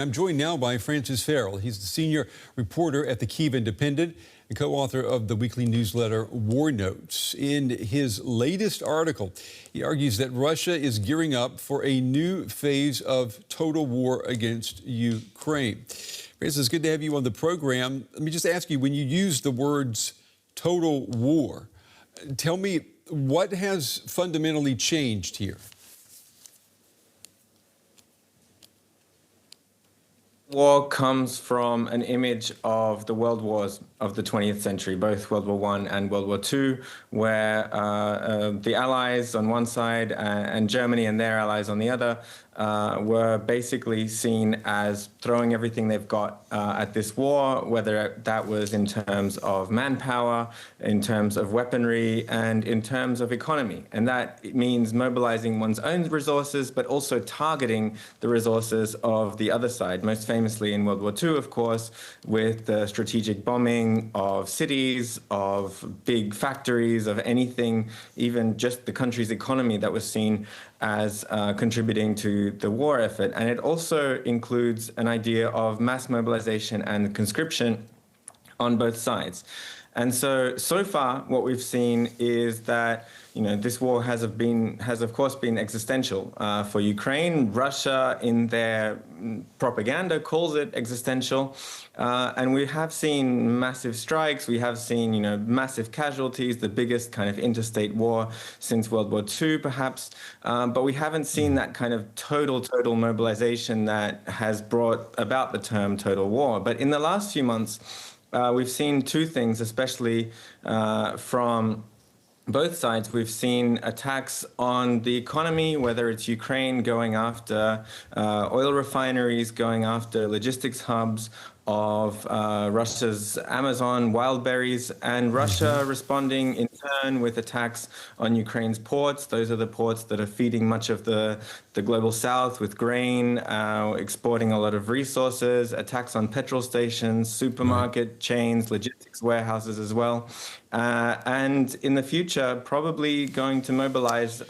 I'm joined now by Farrell. He's the senior reporter at the Kyiv Independent and co-author of the weekly newsletter War Notes. In his latest article, he argues that Russia is gearing up for a new phase of total war against Ukraine. Francis, it's good to have you on the program. Let me just ask you, when you use the words total war, tell me what has fundamentally changed here? War comes from an image of the world wars of the 20th century, both World War I and World War II, where the Allies on one side and Germany and their allies on the other were basically seen as throwing everything they've got at this war, whether that was in terms of manpower, in terms of weaponry, and in terms of economy. And that means mobilizing one's own resources, but also targeting the resources of the other side, most famously in World War II, of course, with the strategic bombing of cities, of big factories, of anything, even just the country's economy that was seen as contributing to the war effort. And it also includes an idea of mass mobilization and conscription on both sides. And so far, what we've seen is that this war has of course been existential for Ukraine. Russia, in their propaganda, calls it existential, and we have seen massive strikes. We have seen massive casualties, the biggest kind of interstate war since World War II, perhaps. But we haven't seen that kind of total mobilization that has brought about the term total war. But in the last few months, we've seen two things, especially from both sides. We've seen attacks on the economy, whether it's Ukraine going after oil refineries, going after logistics hubs of Russia's Amazon wild berries, and Russia responding in turn with attacks on Ukraine's ports. Those are the ports that are feeding much of the global south with grain, exporting a lot of resources, attacks on petrol stations, supermarket chains, logistics warehouses as well. And in the future, probably going to mobilize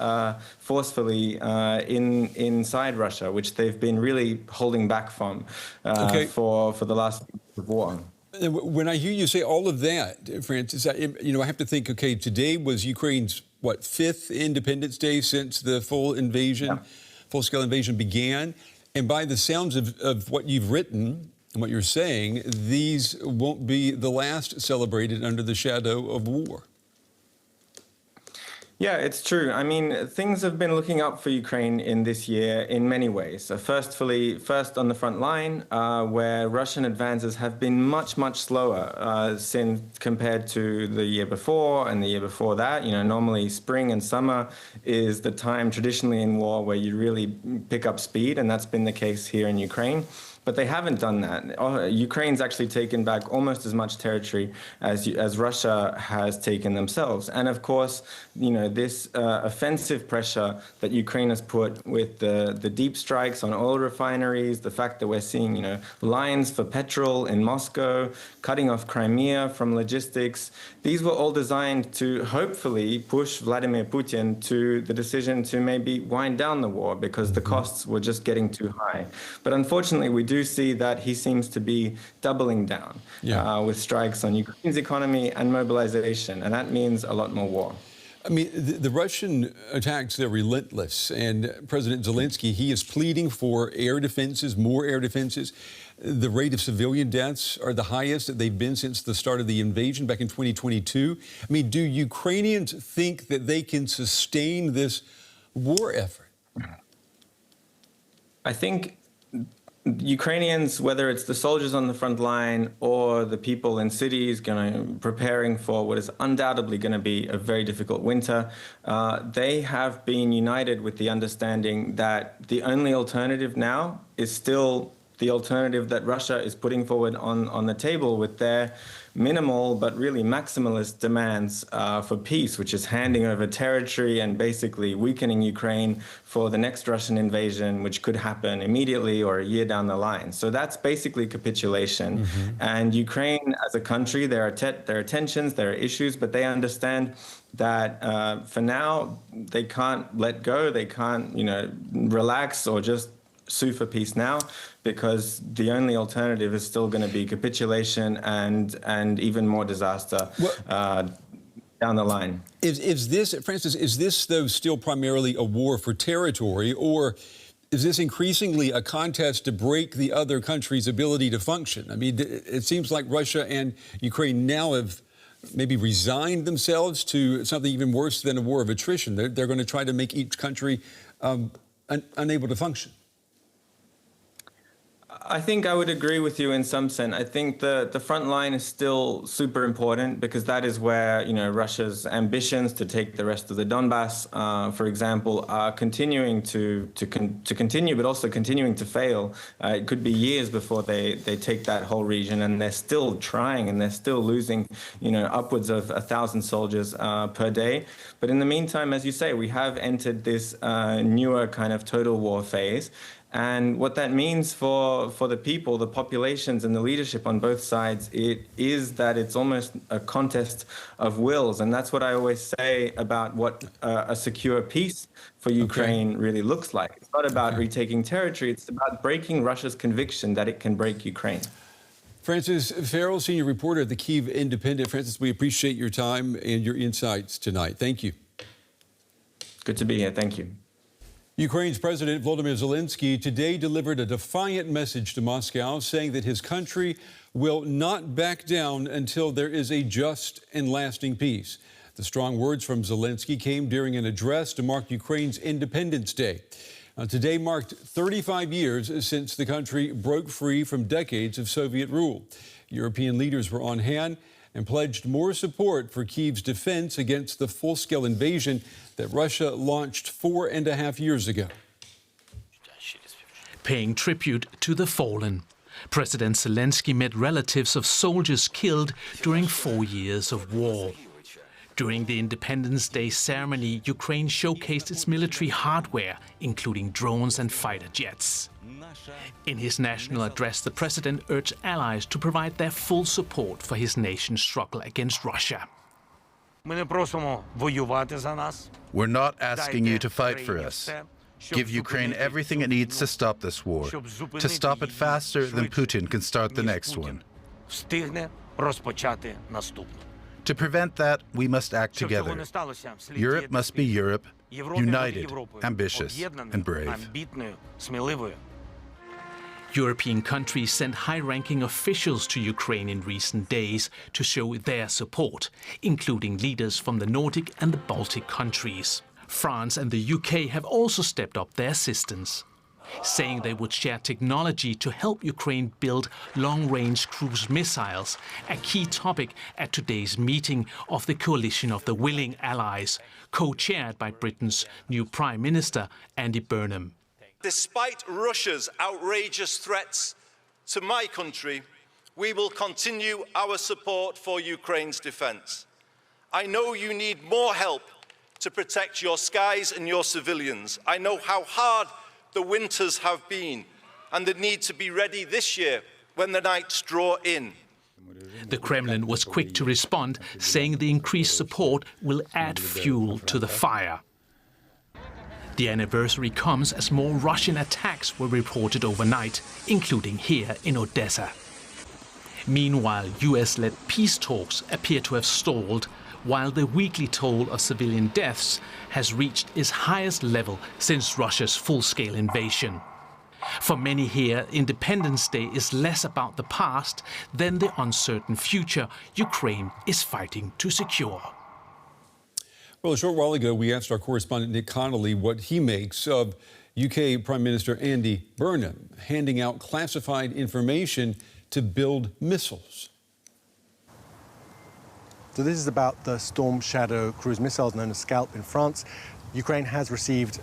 forcefully inside Russia, which they've been really holding back from for the last week of war. When I hear you say all of that, Francis, I have to think, okay, today was Ukraine's, fifth Independence Day since the full-scale invasion began. And by the sounds of what you've written and what you're saying, these won't be the last celebrated under the shadow of war. Yeah, it's true. I mean, things have been looking up for Ukraine in this year in many ways. So first on the front line, where Russian advances have been much slower since compared to the year before and the year before that. Normally spring and summer is the time traditionally in war where you really pick up speed, and that's been the case here in Ukraine. But they haven't done that. Ukraine's actually taken back almost as much territory as Russia has taken themselves. And of course, this offensive pressure that Ukraine has put with the deep strikes on oil refineries, the fact that we're seeing, lines for petrol in Moscow, cutting off Crimea from logistics, these were all designed to hopefully push Vladimir Putin to the decision to maybe wind down the war because the costs were just getting too high. But unfortunately, we do see that he seems to be doubling down with strikes on Ukraine's economy and mobilization, and that means a lot more war. I mean, the Russian attacks, they're relentless, and President Zelenskyy, he is pleading for air defenses, more air defenses. The rate of civilian deaths are the highest that they've been since the start of the invasion back in 2022. I mean, do Ukrainians think that they can sustain this war effort? I think Ukrainians, whether it's the soldiers on the front line or the people in cities preparing for what is undoubtedly going to be a very difficult winter, they have been united with the understanding that the only alternative now is still the alternative that Russia is putting forward on the table with their minimal but really maximalist demands for peace, which is handing over territory and basically weakening Ukraine for the next Russian invasion, which could happen immediately or a year down the line. So that's basically capitulation. And Ukraine as a country, there are tensions, there are issues, but they understand that for now they can't let go, they can't relax or just sue for peace now, because the only alternative is still going to be capitulation and even more disaster down the line. Is this, Francis, is this, though, still primarily a war for territory, or is this increasingly a contest to break the other country's ability to function? I mean, it seems like Russia and Ukraine now have maybe resigned themselves to something even worse than a war of attrition. They're going to try to make each country unable to function. I think I would agree with you in some sense. I think the front line is still super important, because that is where, you know, Russia's ambitions to take the rest of the Donbass, for example, are continuing to continue, but also continuing to fail. It could be years before they take that whole region, and they're still trying, and they're still losing, you know, upwards of 1,000 soldiers per day. But in the meantime, as you say, we have entered this newer kind of total war phase. And what that means for the people, the populations and the leadership on both sides, it is that it's almost a contest of wills. And that's what I always say about what a secure peace for Ukraine really looks like. It's not about retaking territory. It's about breaking Russia's conviction that it can break Ukraine. Francis Farrell, senior reporter at the Kyiv Independent. Francis, we appreciate your time and your insights tonight. Thank you. Good to be here. Thank you. Ukraine's President Volodymyr Zelenskyy today delivered a defiant message to Moscow, saying that his country will not back down until there is a just and lasting peace. The strong words from Zelenskyy came during an address to mark Ukraine's Independence Day. Today marked 35 years since the country broke free from decades of Soviet rule. European leaders were on hand and pledged more support for Kyiv's defense against the full-scale invasion that Russia launched 4.5 years ago. Paying tribute to the fallen, President Zelenskyy met relatives of soldiers killed during 4 years of war. During the Independence Day ceremony, Ukraine showcased its military hardware, including drones and fighter jets. In his national address, the president urged allies to provide their full support for his nation's struggle against Russia. We're not asking you to fight for us. Give Ukraine everything it needs to stop this war, to stop it faster than Putin can start the next one. To prevent that, we must act together. Europe must be Europe, united, ambitious, and brave. European countries sent high-ranking officials to Ukraine in recent days to show their support, including leaders from the Nordic and the Baltic countries. France and the UK have also stepped up their assistance, saying they would share technology to help Ukraine build long-range cruise missiles, a key topic at today's meeting of the Coalition of the Willing Allies, co-chaired by Britain's new Prime Minister, Andy Burnham. Despite Russia's outrageous threats to my country, we will continue our support for Ukraine's defence. I know you need more help to protect your skies and your civilians. I know how hard the winters have been and the need to be ready this year when the nights draw in. The Kremlin was quick to respond, saying the increased support will add fuel to the fire. The anniversary comes as more Russian attacks were reported overnight, including here in Odessa. Meanwhile, US-led peace talks appear to have stalled, while the weekly toll of civilian deaths has reached its highest level since Russia's full-scale invasion. For many here, Independence Day is less about the past than the uncertain future Ukraine is fighting to secure. Well, a short while ago, we asked our correspondent Nick Connolly what he makes of UK Prime Minister Andy Burnham handing out classified information to build missiles. So this is about the Storm Shadow cruise missiles known as Scalp in France. Ukraine has received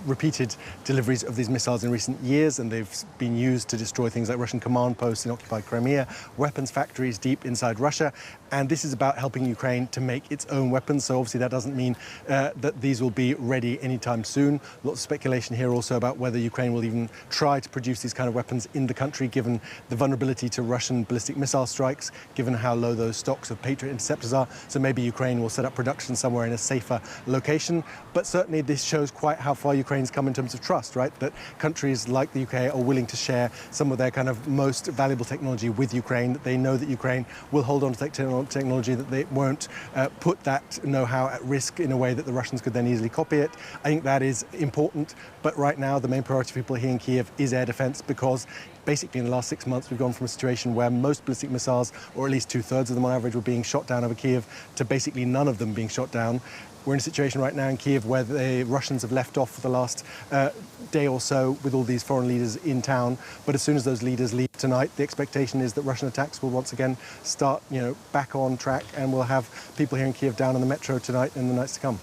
repeated deliveries of these missiles in recent years, and they've been used to destroy things like Russian command posts in occupied Crimea, weapons factories deep inside Russia. And this is about helping Ukraine to make its own weapons. So obviously that doesn't mean that these will be ready anytime soon. Lots of speculation here also about whether Ukraine will even try to produce these kind of weapons in the country, given the vulnerability to Russian ballistic missile strikes, given how low those stocks of Patriot interceptors are. So maybe Ukraine will set up production somewhere in a safer location. But certainly this shows quite how far Ukraine Ukraine's come in terms of trust, right? That countries like the UK are willing to share some of their kind of most valuable technology with Ukraine, that they know that Ukraine will hold on to technology, that they won't put that know-how at risk in a way that the Russians could then easily copy it. I think that is important, but right now the main priority for people here in Kyiv is air defense, because basically in the last 6 months we've gone from a situation where most ballistic missiles, or at least 2/3 of them on average, were being shot down over Kyiv to basically none of them being shot down. We're in a situation right now in Kyiv where the Russians have left off for the last day or so with all these foreign leaders in town. But as soon as those leaders leave tonight, the expectation is that Russian attacks will once again start, back on track, and we'll have people here in Kyiv down in the metro tonight and the nights to come.